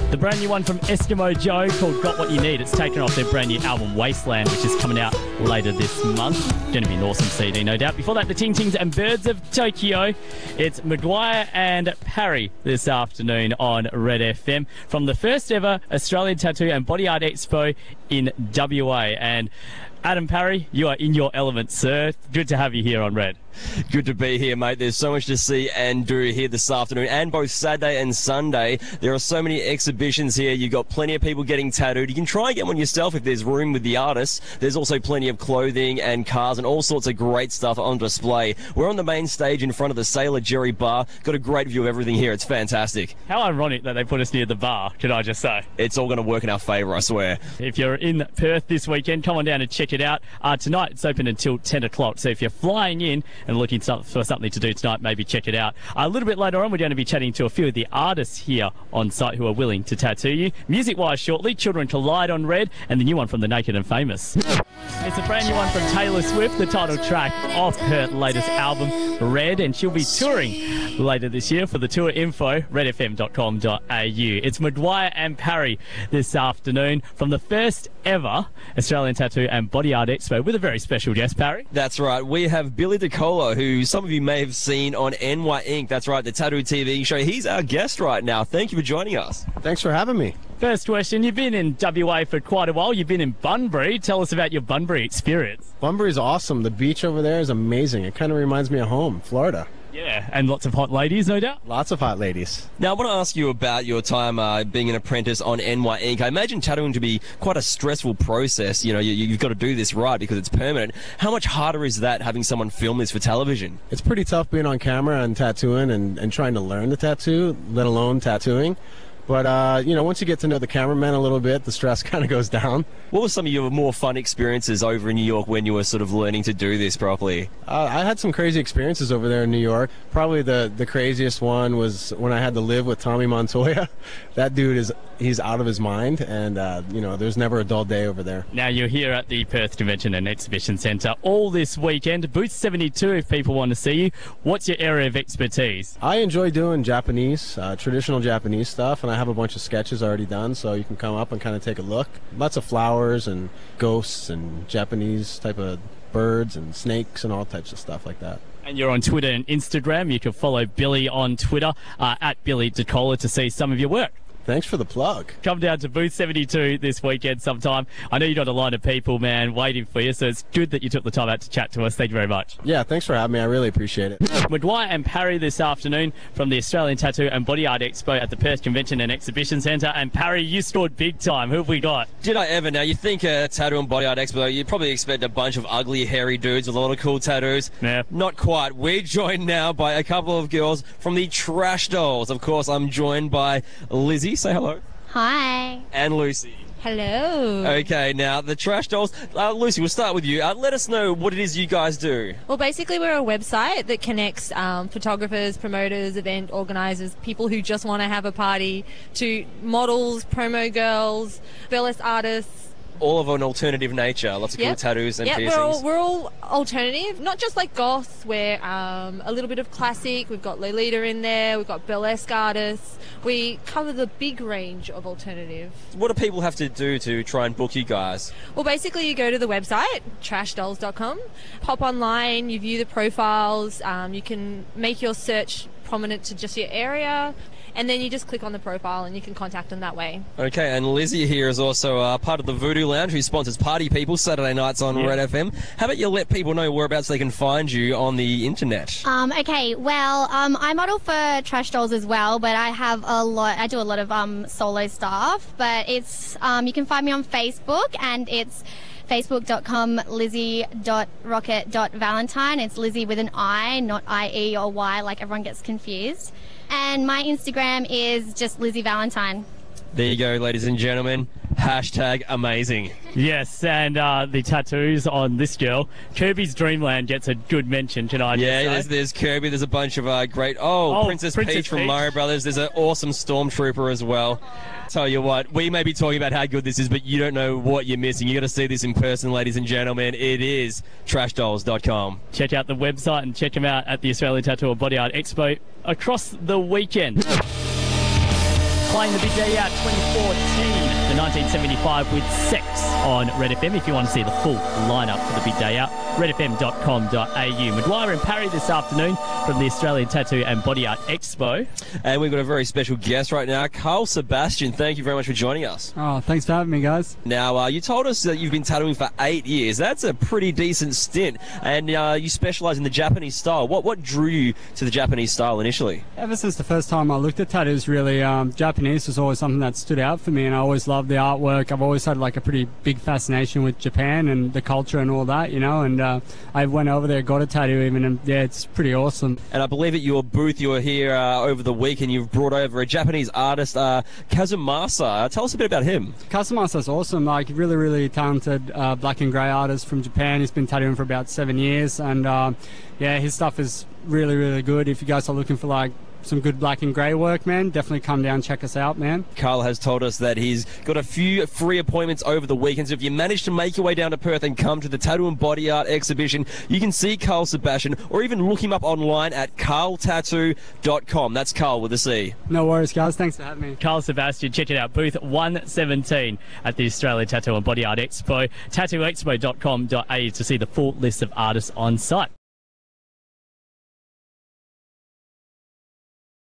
The brand new one from Eskimo Joe called Got What You Need. It's taken off their brand new album Wasteland, which is coming out later this month. Going to be an awesome CD, no doubt. Before that, the Ting Tings and Birds of Tokyo. It's Maguire and Parry this afternoon on Red FM from the first ever Australian Tattoo and Body Art Expo in WA. And Adam Parry, you are in your element, sir. Good to have you here on Red. Good to be here, mate. There's so much to see and do here this afternoon, and both Saturday and Sunday. There are so many exhibitions here. You've got plenty of people getting tattooed. You can try and get one yourself if there's room with the artists. There's also plenty of clothing and cars and all sorts of great stuff on display. We're on the main stage in front of the Sailor Jerry Bar. Got a great view of everything here. It's fantastic. How ironic that they put us near the bar, can I just say? It's all going to work in our favour, I swear. If you're in Perth this weekend, come on down and check it out. Tonight it's open until 10 o'clock, so if you're flying in and looking for something to do tonight, maybe check it out. A little bit later on, we're going to be chatting to a few of the artists here on site who are willing to tattoo you. Music-wise shortly, Children Collide on Red, and the new one from The Naked and Famous. It's a brand new one from Taylor Swift, the title track off her latest album, Red, and she'll be touring later this year. For the tour info, redfm.com.au. It's Maguire and Parry this afternoon from the first ever Australian Tattoo and Body Art Expo with a very special guest, Parry. That's right. We have Billy DeColo, who some of you may have seen on NY Inc. That's right, the Tattoo TV show. He's our guest right now. Thank you for joining us. Thanks for having me. First question, you've been in WA for quite a while. You've been in Bunbury. Tell us about your Bunbury experience. Bunbury's awesome. The beach over there is amazing. It kind of reminds me of home, Florida. Yeah, and lots of hot ladies, no doubt. Lots of hot ladies. Now, I want to ask you about your time being an apprentice on NY Inc. I imagine tattooing to be quite a stressful process. You know, you've got to do this right because it's permanent. How much harder is that having someone film this for television? It's pretty tough being on camera and tattooing and trying to learn the tattoo, let alone tattooing. But, you know, once you get to know the cameraman a little bit, the stress kind of goes down. What were some of your more fun experiences over in New York when you were sort of learning to do this properly? I had some crazy experiences over there in New York. Probably the craziest one was when I had to live with Tommy Montoya. That dude he's out of his mind, and, you know, there's never a dull day over there. Now, you're here at the Perth Convention and Exhibition Centre all this weekend. Booth 72, if people want to see you. What's your area of expertise? I enjoy doing Japanese, traditional Japanese stuff, and I have a bunch of sketches already done, so you can come up and kind of take a look. Lots of flowers and ghosts and Japanese type of birds and snakes and all types of stuff like that. And you're on Twitter and Instagram. You can follow Billy on Twitter, at Billy DeCola, to see some of your work. Thanks for the plug. Come down to Booth 72 this weekend sometime. I know you got a line of people, man, waiting for you, so it's good that you took the time out to chat to us. Thank you very much. Yeah, thanks for having me. I really appreciate it. Maguire and Parry this afternoon from the Australian Tattoo and Body Art Expo at the Perth Convention and Exhibition Centre. And Parry, you scored big time. Who have we got? Did I ever? Now, you think Tattoo and Body Art Expo, you'd probably expect a bunch of ugly, hairy dudes with a lot of cool tattoos. Yeah. Not quite. We're joined now by a couple of girls from the Trash Dolls. Of course, I'm joined by Lizzie. Say hello. Hi. And Lucy. Hello. Okay, now the Trash Dolls. Lucy, we'll start with you. Let us know what it is you guys do. Well, basically, we're a website that connects photographers, promoters, event organisers, people who just want to have a party, to models, promo girls, burlesque artists. All of an alternative nature. Lots of cool tattoos and piercings. We're all alternative, not just like goths. We're a little bit of classic. We've got Lolita in there. We've got burlesque artists. We cover the big range of alternative. What do people have to do to try and book you guys? Well, basically, you go to the website, trashdolls.com, pop online, you view the profiles, you can make your search prominent to just your area, and then you just click on the profile and you can contact them that way. Okay, and Lizzie here is also part of the Voodoo Lounge, who sponsors Party People Saturday nights on Red FM. How about you let people know whereabouts they can find you on the internet? Okay, well, I model for Trash Dolls as well, but I do a lot of solo stuff, but it's, you can find me on Facebook, and it's facebook.com lizzie.rocket.valentine. It's Lizzie with an I, not I-E or Y, like everyone gets confused. And my Instagram is just Lizzie Valentine. There you go, ladies and gentlemen. Hashtag amazing. Yes, and the tattoos on this girl, Kirby's Dreamland, gets a good mention tonight. Yeah, there's Kirby. There's a bunch of great... Princess Peach from Mario Brothers. There's an awesome Stormtrooper as well. Tell you what, we may be talking about how good this is, but you don't know what you're missing. You got to see this in person, ladies and gentlemen. It is trashdolls.com. Check out the website and check them out at the Australian Tattoo and Body Art Expo across the weekend. playing the big day out 2014 to 1975 with Sex on Red FM. If you want to see the full lineup for the big day out, redfm.com.au. Maguire and Parry this afternoon from the Australian Tattoo and Body Art Expo. And we've got a very special guest right now, Carl Sebastian. Thank you very much for joining us. Oh, thanks for having me, guys. Now, you told us that you've been tattooing for 8 years. That's a pretty decent stint. And you specialise in the Japanese style. What drew you to the Japanese style initially? Ever since the first time I looked at tattoos, really, Japanese was always something that stood out for me, and I always loved the artwork. I've always had like a pretty big fascination with Japan and the culture and all that, you know, and I went over there, got a tattoo even, and yeah, it's pretty awesome. And I believe at your booth you were here over the week and you've brought over a Japanese artist, Kazumasa. Tell us a bit about him. Kazumasa's awesome, like really talented black and grey artist from Japan. He's been tattooing for about 7 years, and yeah, his stuff is really good. If you guys are looking for like some good black and grey work, man, definitely come down and check us out, man. Carl has told us that he's got a few free appointments over the weekend, so if you manage to make your way down to Perth and come to the Tattoo and Body Art exhibition, you can see Carl Sebastian, or even look him up online at carltattoo.com. That's Carl with a C. No worries, guys. Thanks for having me. Carl Sebastian, check it out, booth 117 at the Australian Tattoo and Body Art Expo, tattooexpo.com.au to see the full list of artists on site.